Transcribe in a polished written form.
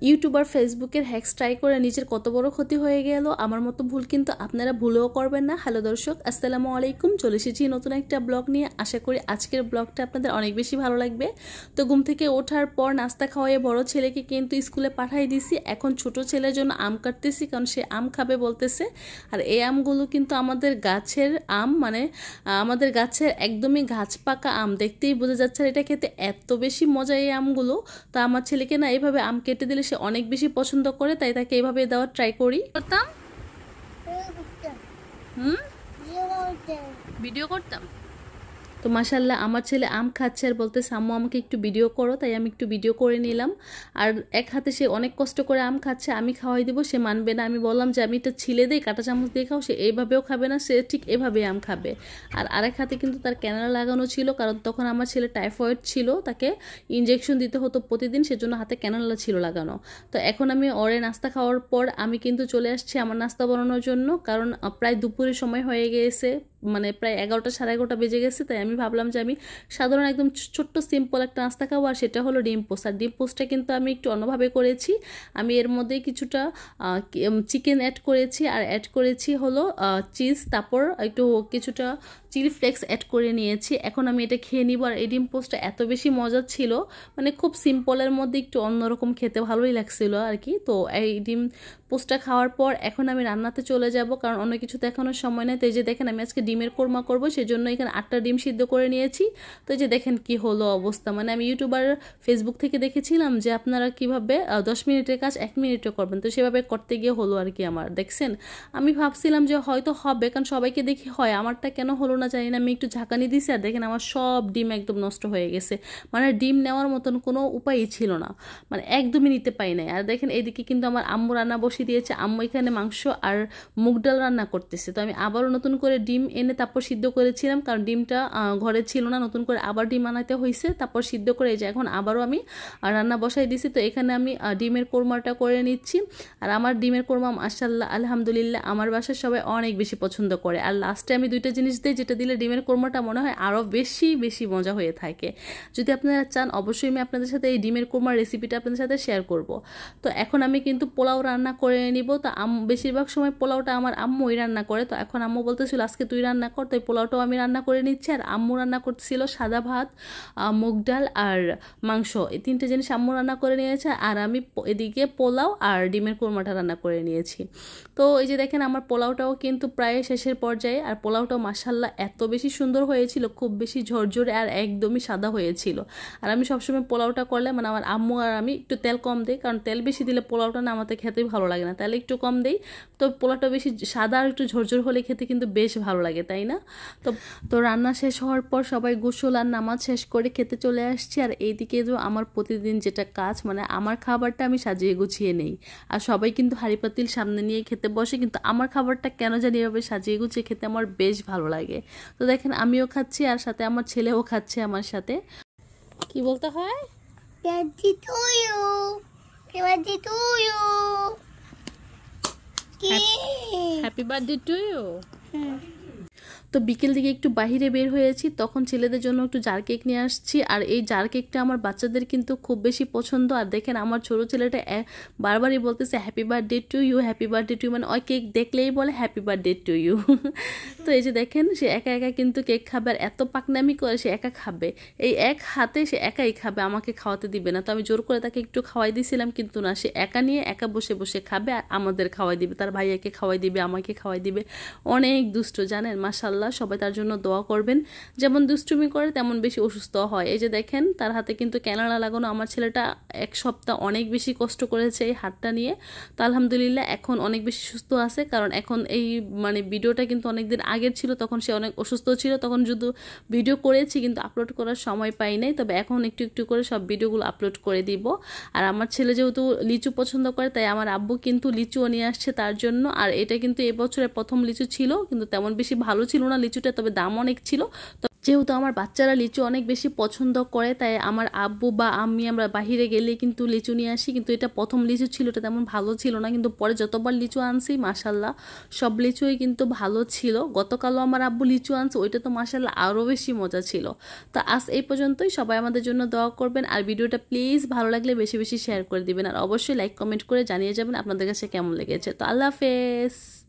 YouTuber ফেসবুকের hacks try করে নিজের কত বড় ক্ষতি হয়ে গেল। আমার মতো ভুল কিন্তু আপনারা ভুলেও করবেন না। হ্যালো দর্শক, আসসালামু আলাইকুম। চলে এসেছি নতুন একটা ব্লগ নিয়ে। আশা করি আজকের ব্লগটা আপনাদের অনেক বেশি ভালো লাগবে। তো ঘুম থেকে ওঠার পর নাস্তা খাওয়াই বড় ছেলেকে কিন্তু স্কুলে পাঠিয়ে দিছি। এখন ছোট ছেলের জন্য আম কাটতেছি, কারণ সে আম খাবে বলতেছে। আর এই আমগুলো কিন্তু আমাদের গাছের আম, মানে আমাদের গাছের একদমই গাছ পাকা আম, দেখতেই বোঝা যাচ্ছে। আর এটা খেতে এত বেশি মজা এই আমগুলো। তো আমার ছেলেকে না এইভাবে আম কেটে দিলে সে অনেক বেশি পছন্দ করে, তাই তাকে এইভাবে দেওয়ার ট্রাই করি করতাম। ভিডিও করতাম। তো মাশাল্লাহ আমার ছেলে আম খাচ্ছে আর বলতেছে আম্মু আমাকে একটু ভিডিও করো, তাই আমি একটু ভিডিও করে নিলাম। আর এক হাতে সে অনেক কষ্ট করে আম খাচ্ছে, আমি খাওয়াই দেবো, সে মানবে না। আমি বললাম যে আমি এটা ছিলে দিই, কাঁটা চামচ দিয়ে খাও, সে এইভাবেও খাবে না, সে ঠিক এভাবে আম খাবে। আর আরেক হাতে কিন্তু তার ক্যানালা লাগানো ছিল, কারণ তখন আমার ছেলে টাইফয়েড ছিল, তাকে ইনজেকশন দিতে হতো প্রতিদিন, সেজন্য হাতে ক্যানালা ছিল লাগানো। তো এখন আমি ওরে নাস্তা খাওয়ার পর আমি কিন্তু চলে আসছি আমার নাস্তা বানানোর জন্য, কারণ প্রায় দুপুরের সময় হয়ে গিয়েছে, মানে প্রায় 11টা সাড়ে 11টা বেজে গেছে। তাই আমি ভাবলাম যে আমি সাধারণ একদম ছোট্ট সিম্পল একটা নাস্তা খাবো, আর সেটা হলো ডিম পোস্ট। আর ডিম পোস্টটা কিন্তু আমি একটু অন্যভাবে করেছি। আমি এর মধ্যে কিছুটা চিকেন অ্যাড করেছি, আর অ্যাড করেছি হলো চিজ, তারপর একটু কিছুটা চিলি ফ্লেক্স অ্যাড করে নিয়েছি। এখন আমি এটা খেয়ে নিব। আর এই ডিম পোস্টটা এত বেশি মজা ছিল, মানে খুব সিম্পলের মধ্যে একটু অন্যরকম, খেতে ভালোই লাগছিল আর কি। তো এই ডিম পোস্টটা খাওয়ার পর এখন আমি রান্নাতে চলে যাব, কারণ অন্য কিছু দেখানোর সময় নেই। তো এই যে দেখেন আমি আজকে ডিমের কোরমা করব, সেজন্য এখানে 8টা ডিম সিদ্ধ করে নিয়েছি। তো এই যে দেখেন কি হলো অবস্থা, মানে আমি ইউটিউবার ফেসবুক থেকে দেখেছিলাম যে আপনারা কিভাবে 10 মিনিটের কাজ 1 মিনিটে করবেন, তো সেভাবে করতে গিয়ে হলো আর কি আমার। দেখছেন, আমি ভাবছিলাম যে হয়তো হবে, কারণ সবাইকে দেখি হয়, আমারটা কেন হলো না জানি না। আমি একটু ঝাঁকানি দিছি, আর দেখেন আমার সব ডিম একদম নষ্ট হয়ে গেছে। মানে ডিম নেওয়ার মতন কোনো উপায়ই ছিল না, মানে একদমই নিতে পাই নাই। আর দেখেন এইদিকে কিন্তু আমার আম্মু রান্না বসিয়ে দিয়েছে, আম্মু এখানে মাংস আর মুগ ডাল রান্না করতেছে। তো আমি আবারও নতুন করে ডিম এনে তারপর সিদ্ধ করেছিলাম, কারণ ডিমটা ঘরে ছিল না, নতুন করে আবার ডিম আনাতে হয়েছে, তারপর সিদ্ধ করে এই যে এখন আবারও আমি রান্না বসাই দিছি। তো এখানে আমি ডিমের কোরমাটা করে নিচ্ছি। আর আমার ডিমের কোরমা মাশাআল্লাহ আলহামদুলিল্লাহ আমার বাসার সবাই অনেক বেশি পছন্দ করে। আর লাস্টে আমি 2টা জিনিস দিই, যেটা দিলে ডিমের কোরমাটা মনে হয় আরও বেশি বেশি মজা হয়ে থাকে। যদি আপনারা চান অবশ্যই আমি আপনাদের সাথে এই ডিমের কোরমার রেসিপিটা আপনাদের সাথে শেয়ার করব। তো এখন আমি কিন্তু পোলাও রান্না করে নিব। তো বেশিরভাগ সময় পোলাওটা আমার আম্মুই রান্না করে। তো এখন আম্মু বলতেছিল আজকে তুই রান্না কর, তাই পোলাওটাও আমি রান্না করে নিচ্ছি। আর আম্মু রান্না করতেছিল সাদা ভাত, মুগ ডাল আর মাংস, এই 3টে জিনিস আম্মু রান্না করে নিয়েছে। আর আমি এদিকে পোলাও আর ডিমের কোরমাটা রান্না করে নিয়েছি। তো এই যে দেখেন আমার পোলাওটাও কিন্তু প্রায় শেষের পর্যায়ে। আর পোলাওটাও মাশাআল্লাহ এত বেশি সুন্দর হয়েছিল, খুব বেশি ঝরঝরে আর একদমই সাদা হয়েছিল। আর আমি সবসময় পোলাওটা করলে মানে আমার আম্মু আর আমি একটু তেল কম দিই, কারণ তেল বেশি দিলে পোলাওটা না আমাদের খেতেই ভালো লাগে না, তাহলে একটু কম দিই। তো পোলাওটা বেশি সাদা আর একটু ঝরঝর হলে খেতে কিন্তু বেশ ভালো লাগে, তাই না? তো রান্না শেষ হওয়ার পর সবাই গোসল আর নামাজ শেষ করে খেতে চলে আসছি। আর এইদিকে যে আমার প্রতিদিন যেটা কাজ, মানে আমার খাবারটা আমি সাজিয়ে গুছিয়ে নেই। আর সবাই কিন্তু হাঁড়ি পাতিল সামনে নিয়ে খেতে বসে, কিন্তু আমার খাবারটা কেন জানি এভাবে সাজিয়ে গুছিয়ে খেতে আমার বেশ ভালো লাগে। তো দেখেন আমিও খাচ্ছি, আর সাথে আমার ছেলেও খাচ্ছে আমার সাথে। কি বলতে হয়? Happy birthday to you. তো বিকেল দিকে একটু বাহিরে বের হয়েছি, তখন ছেলেদের জন্য একটু জার কেক নিয়ে আসছি। আর এই জার কেকটা আমার বাচ্চাদের কিন্তু খুব বেশি পছন্দ। আর দেখেন আমার ছোট ছেলেটা বারবারই বলতেছে happy birthday to you, happy birthday to you, মানে ওই কেক দেখলেই বলে হ্যাপি বার্থডে টু ইউ। তো এই যে দেখেন সে একা একা কিন্তু কেক খাবে, আর এত পাকনামি করে সে একা খাবে, এই এক হাতে সে একাই খাবে, আমাকে খাওয়াতে দিবে না। তো আমি জোর করে তাকে একটু খাওয়াই দিয়েছিলাম, কিন্তু না, সে একা নিয়ে একা বসে বসে খাবে, আর আমাদের খাওয়াই দিবে, তার ভাইয়াকে খাওয়াই দিবে, আমাকে খাওয়াই দিবে। অনেক দুষ্ট জানেন, মাশাআল্লাহ সবাই তার জন্য দোয়া করবেন। যেমন দুষ্টুমি করে তেমন বেশি অসুস্থ হয়। এই যে দেখেন তার হাতে কিন্তু ক্যানালা লাগানো। আমার ছেলেটা 1 সপ্তাহ অনেক বেশি কষ্ট করেছে এই হাতটা নিয়ে। তো আলহামদুলিল্লাহ এখন অনেক বেশি সুস্থ আছে, কারণ এখন এই মানে ভিডিওটা কিন্তু অনেকদিন আগের ছিল, তখন সে অনেক অসুস্থ ছিল, তখন শুধু ভিডিও করেছি কিন্তু আপলোড করার সময় পাই নাই। তবে এখন একটু একটু করে সব ভিডিওগুলো আপলোড করে দিব। আর আমার ছেলে যেহেতু লিচু পছন্দ করে, তাই আমার আব্বু কিন্তু লিচুও নিয়ে আসছে তার জন্য। আর এটা কিন্তু এবছরের প্রথম লিচু ছিল, কিন্তু তেমন বেশি ভালো ছিল না লিচুটা, তবে দাম অনেক ছিল। তো যেহেতু আমার বাচ্চারা লিচু অনেক বেশি পছন্দ করে, তাই আমার আব্বু বা আমি আমরা বাহিরে গেলে কিন্তু লিচু নিয়ে আসি। কিন্তু এটা প্রথম লিচু ছিল, এটা তেমন ভালো ছিল না, কিন্তু পরে যতবার লিচু আনছি মাশাল্লাহ সব লিচুই কিন্তু ভালো ছিল। গতকালও আমার আব্বু লিচু আনছে, ওইটা তো মাশাল্লাহ আরও বেশি মজা ছিল। তো আজ এই পর্যন্তই, সবাই আমাদের জন্য দোয়া করবেন, আর ভিডিওটা প্লিজ ভালো লাগলে বেশি বেশি শেয়ার করে দিবেন, আর অবশ্যই লাইক কমেন্ট করে জানিয়ে যাবেন আপনাদের কাছে কেমন লেগেছে। তো আল্লাহ হাফেজ।